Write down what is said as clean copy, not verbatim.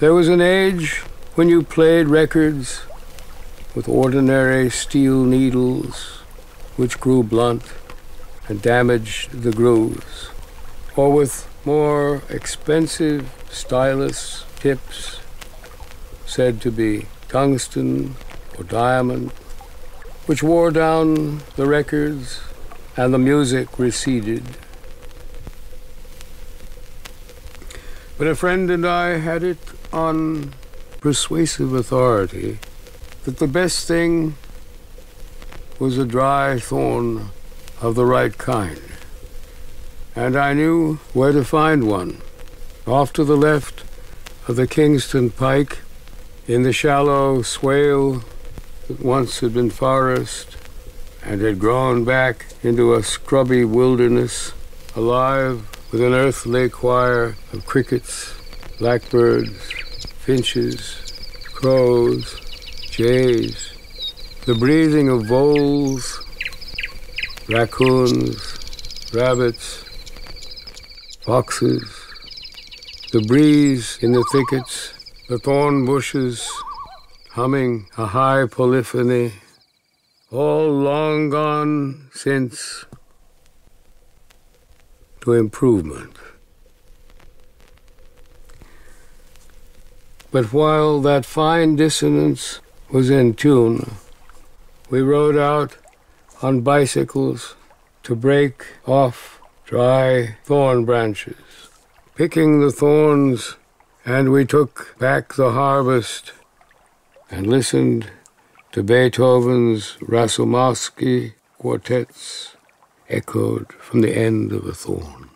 There was an age when you played records with ordinary steel needles which grew blunt and damaged the grooves, or with more expensive stylus tips said to be tungsten or diamond, which wore down the records and the music receded. But a friend and I had it on persuasive authority that the best thing was a dry thorn of the right kind. And I knew where to find one. Off to the left of the Kingston Pike, in the shallow swale that once had been forest and had grown back into a scrubby wilderness, alive with an earthly choir of crickets, blackbirds, finches, crows, jays, the breathing of voles, raccoons, rabbits, foxes, the breeze in the thickets, the thorn bushes humming a high polyphony, all long gone since to improvement. But while that fine dissonance was in tune, we rode out on bicycles to break off dry thorn branches, picking the thorns, and we took back the harvest and listened to Beethoven's Rasumowski quartets echoed from the end of a thorn.